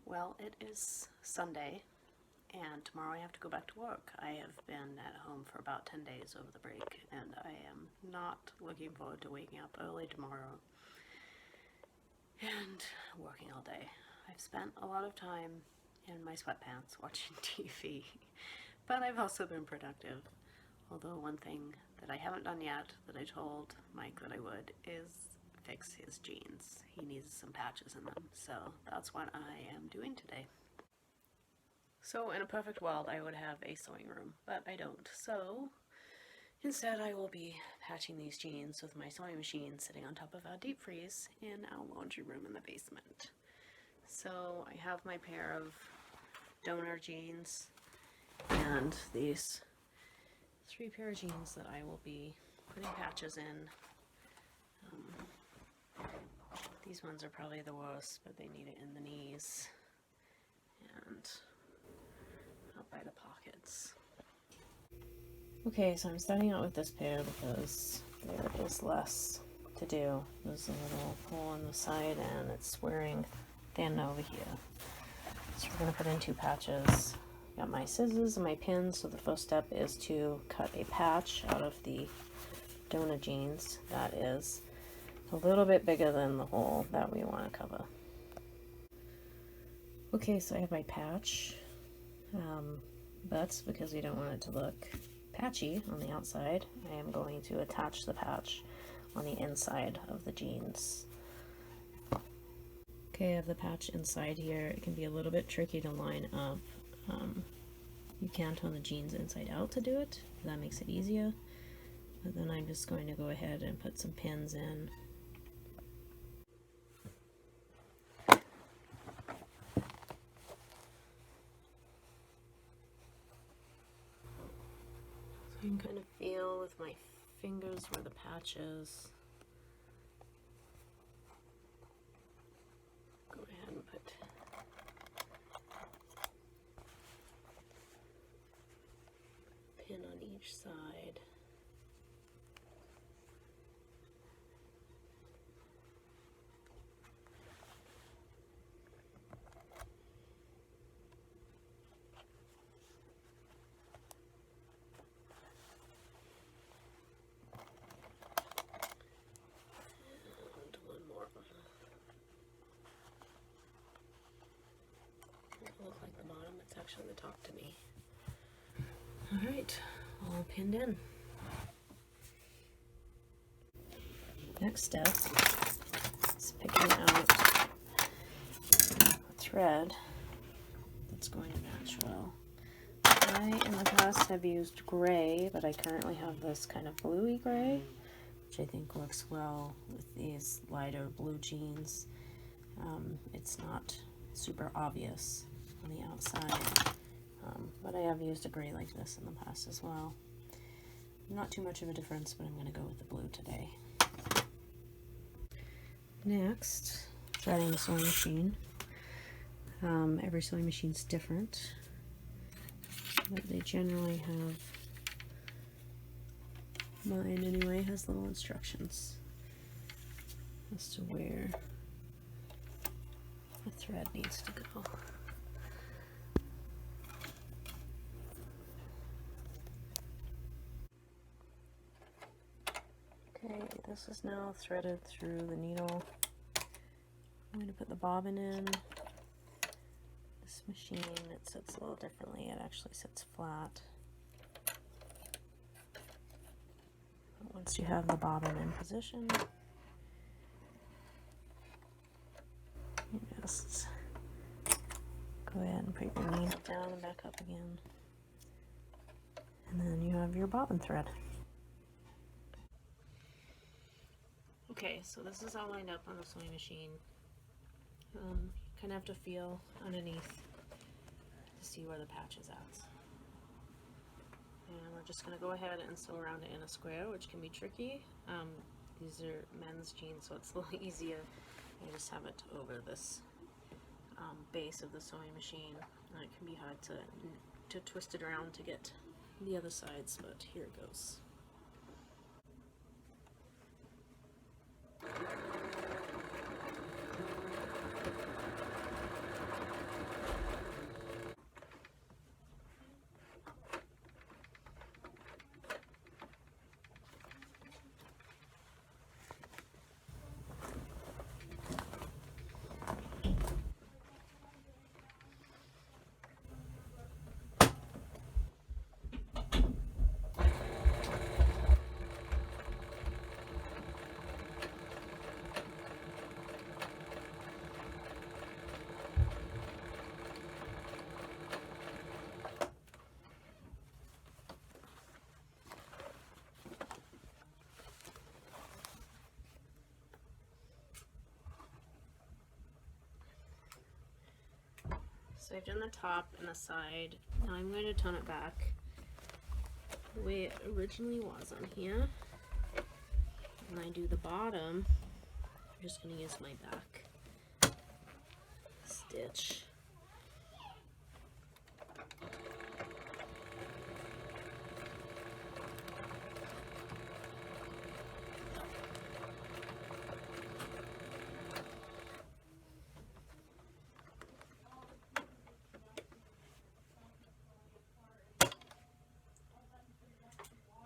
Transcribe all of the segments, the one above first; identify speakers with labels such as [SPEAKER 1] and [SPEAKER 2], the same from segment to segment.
[SPEAKER 1] Well, it is Sunday, and tomorrow I have to go back to work. I have been at home for about 10 days over the break, and I am not looking forward to waking up early tomorrow and working all day. I've spent a lot of time in my sweatpants watching TV, but I've also been productive. Although one thing that I haven't done yet that I told Mike that I would is fix his jeans. He needs some patches in them, so that's what I am doing today. So in a perfect world I would have a sewing room, but I don't. So instead I will be patching these jeans with my sewing machine sitting on top of our deep freeze in our laundry room in the basement. So I have my pair of donor jeans and these 3 pair of jeans that I will be putting patches in. These ones are probably the worst, but they need it in the knees and out by the pockets. Okay, so I'm starting out with this pair because there is less to do. There's a little hole on the side and it's wearing thin over here. So we're going to put in 2 patches. Got my scissors and my pins, so the first step is to cut a patch out of the donor jeans that is a little bit bigger than the hole that we want to cover. Okay, so I have my patch, but because we don't want it to look patchy on the outside, I am going to attach the patch on the inside of the jeans. Okay, I have the patch inside here. It can be a little bit tricky to line up. You can turn the jeans inside out to do it, that makes it easier. But then I'm just going to go ahead and put some pins in. So I can kind of feel with my fingers where the patch is. Go ahead and put a pin on each side. Look like the bottom, it's actually the top to me. Alright, all pinned in. Next step is picking out a thread that's going to match well. I, in the past, have used gray, but I currently have this kind of bluey gray, which I think works well with these lighter blue jeans. It's not super obvious on the outside, but I have used a gray like this in the past as well. Not too much of a difference, but I'm going to go with the blue today. Next, threading the sewing machine. Every sewing machine's different, but they generally have, mine anyway, has little instructions as to where the thread needs to go. Okay, this is now threaded through the needle. I'm going to put the bobbin in. This machine, it sits a little differently. It actually sits flat. But once you have the bobbin in position, you just go ahead and put your needle down and back up again. And then you have your bobbin thread. Okay, so this is all lined up on the sewing machine. Kind of have to feel underneath to see where the patch is at. And we're just going to go ahead and sew around it in a square, which can be tricky. These are men's jeans, so it's a little easier. I just have it over this base of the sewing machine, and it can be hard to twist it around to get the other sides, but here it goes. So I've done the top and the side. Now I'm going to tone it back the way it originally was on here. When I do the bottom, I'm just going to use my back stitch.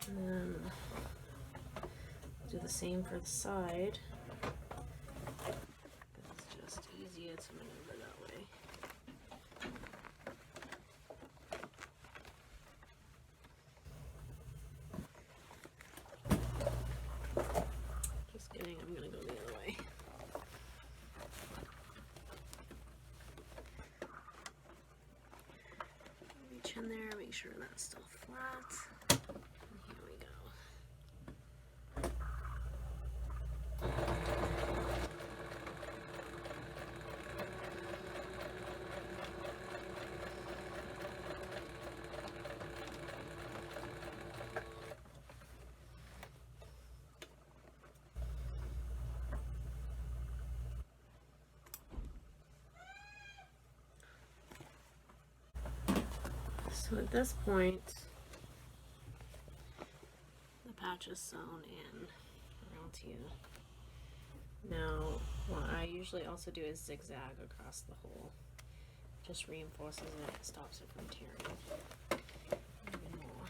[SPEAKER 1] And then do the same for the side. It's just easier to maneuver that way. Just kidding, I'm gonna go the other way. Reach in there, make sure that's still flat. Here we go. So at this point, the patch is sewn in around here. Now, what I usually also do is zigzag across the hole. Just reinforces it, stops it from tearing even more.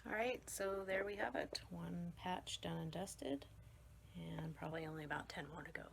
[SPEAKER 1] Alright, so there we have it. One patch done and dusted, and probably only about 10 more to go.